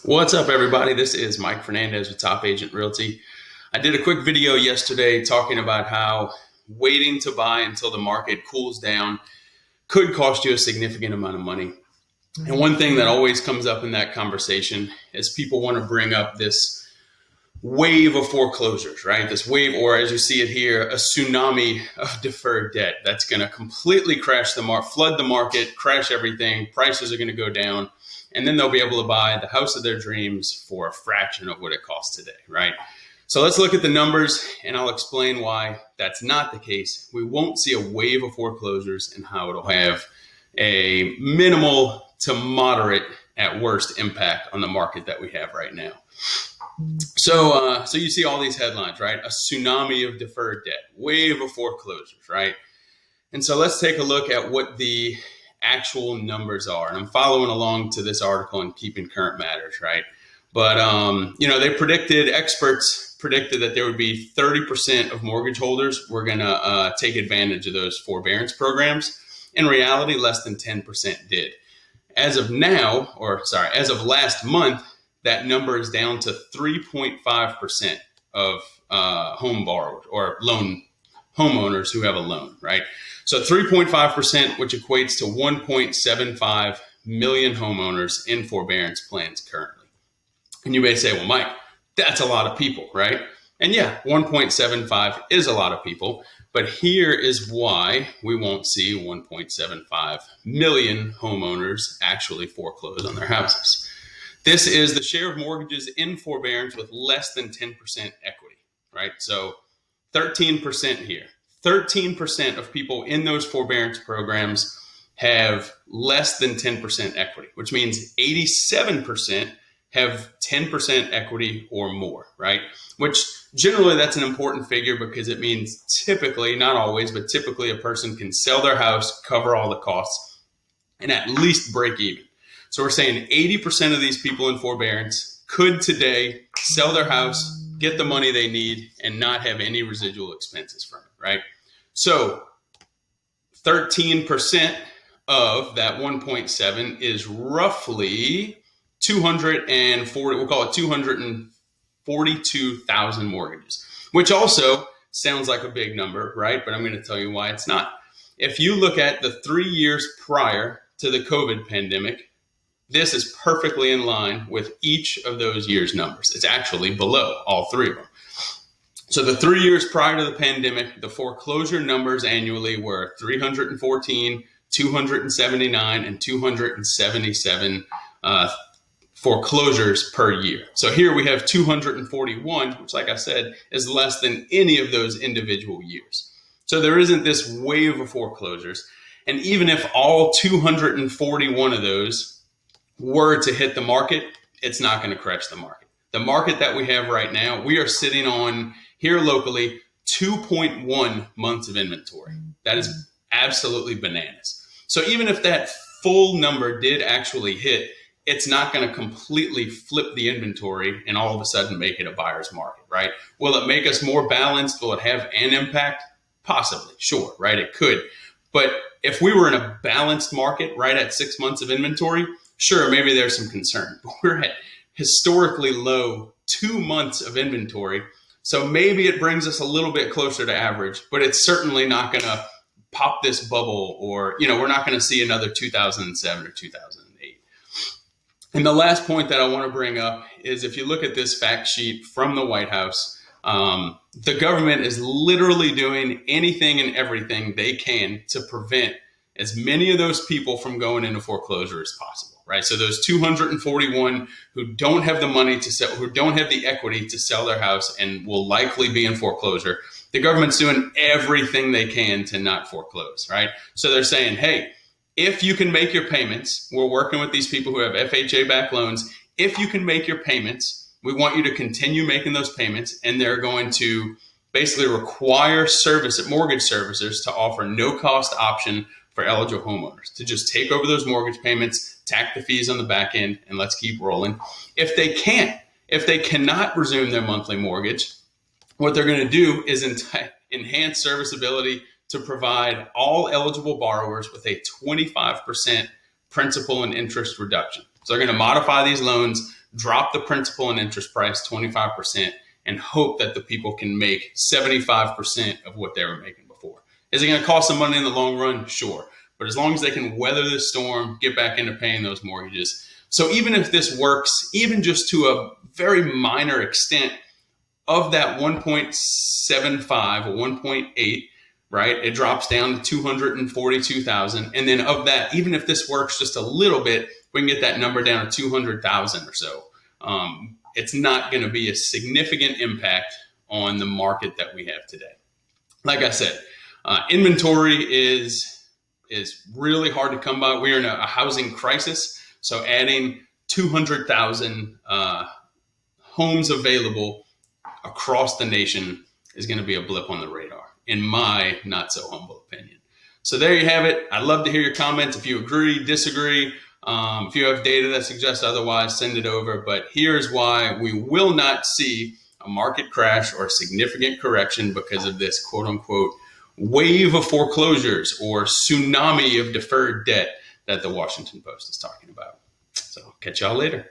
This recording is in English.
What's up, everybody? This is Mike Fernandez with Top Agent Realty. I did a quick video yesterday talking about how waiting to buy until the market cools down could cost you a significant amount of money. And one thing that always comes up in that conversation is people want to bring up this wave of foreclosures, right? This wave, or as you see it here, a tsunami of deferred debt that's going to completely crash the market, flood the market, crash everything. Prices are going to go down. And then they'll be able to buy the house of their dreams for a fraction of what it costs today, right? So let's look at the numbers and I'll explain why that's not the case. We won't see a wave of foreclosures and how it'll have a minimal to moderate at worst impact on the market that we have right now. So you see all these headlines, right? A tsunami of deferred debt, wave of foreclosures, right? And so let's take a look at what the actual numbers are. And I'm following along to this article in Keeping Current Matters, right? But, experts predicted that there would be 30% of mortgage holders were going to take advantage of those forbearance programs. In reality, less than 10% did. As of last month, that number is down to 3.5% of home borrowers or homeowners who have a loan, right? So 3.5%, which equates to 1.75 million homeowners in forbearance plans currently. And you may say, well, Mike, that's a lot of people, right? And yeah, 1.75 is a lot of people, but here is why we won't see 1.75 million homeowners actually foreclose on their houses. This is the share of mortgages in forbearance with less than 10% equity, right? So 13% here. 13% of people in those forbearance programs have less than 10% equity, which means 87% have 10% equity or more, right? Which generally that's an important figure because it means typically, not always, but typically a person can sell their house, cover all the costs, and at least break even. So we're saying 80% of these people in forbearance could today sell their house, get the money they need, and not have any residual expenses from it, right? So 13% of that 1.7 is roughly 240, we'll call it 242,000 mortgages, which also sounds like a big number, right? But I'm going to tell you why it's not. If you look at the 3 years prior to the COVID pandemic, this is perfectly in line with each of those years' numbers. It's actually below all three of them. So the 3 years prior to the pandemic, the foreclosure numbers annually were 314, 279, and 277 foreclosures per year. So here we have 241, which, like I said, is less than any of those individual years. So there isn't this wave of foreclosures. And even if all 241 of those were to hit the market, it's not going to crash the market. The market that we have right now, we are sitting on here locally 2.1 months of inventory. That is absolutely bananas. So even if that full number did actually hit, it's not going to completely flip the inventory and all of a sudden make it a buyer's market, right? Will it make us more balanced? Will it have an impact? Possibly, sure, right? It could. But if we were in a balanced market right at 6 months of inventory, sure, maybe there's some concern. But we're at historically low 2 months of inventory. So maybe it brings us a little bit closer to average, but it's certainly not going to pop this bubble or, we're not going to see another 2007 or 2008. And the last point that I want to bring up is if you look at this fact sheet from the White House, the government is literally doing anything and everything they can to prevent as many of those people from going into foreclosure as possible, right? So those 241 who don't have the money to sell, who don't have the equity to sell their house and will likely be in foreclosure, the government's doing everything they can to not foreclose, right? So they're saying, hey, if you can make your payments, we're working with these people who have FHA-backed loans. If you can make your payments, we want you to continue making those payments, and they're going to basically require mortgage servicers to offer no-cost option for eligible homeowners to just take over those mortgage payments, tack the fees on the back end, and let's keep rolling. If they cannot resume their monthly mortgage, what they're going to do is enhance serviceability to provide all eligible borrowers with a 25% principal and interest reduction. So they're going to modify these loans, drop the principal and interest price 25%, and hope that the people can make 75% of what they were making before. Is it going to cost them money in the long run? Sure. But as long as they can weather the storm, get back into paying those mortgages. So even if this works, even just to a very minor extent, of that 1.75 or 1.8, right, it drops down to 242,000. And then of that, even if this works just a little bit, we can get that number down to 200,000 or so. It's not going to be a significant impact on the market that we have today. Like I said, inventory is really hard to come by. We are in a housing crisis, so adding 200,000 homes available across the nation is going to be a blip on the radar, in my not so humble opinion. So there you have it. I'd love to hear your comments. If you agree, disagree, if you have data that suggests otherwise, send it over. But here's why we will not see a market crash or a significant correction because of this quote unquote wave of foreclosures or tsunami of deferred debt that the Washington Post is talking about. So catch y'all later.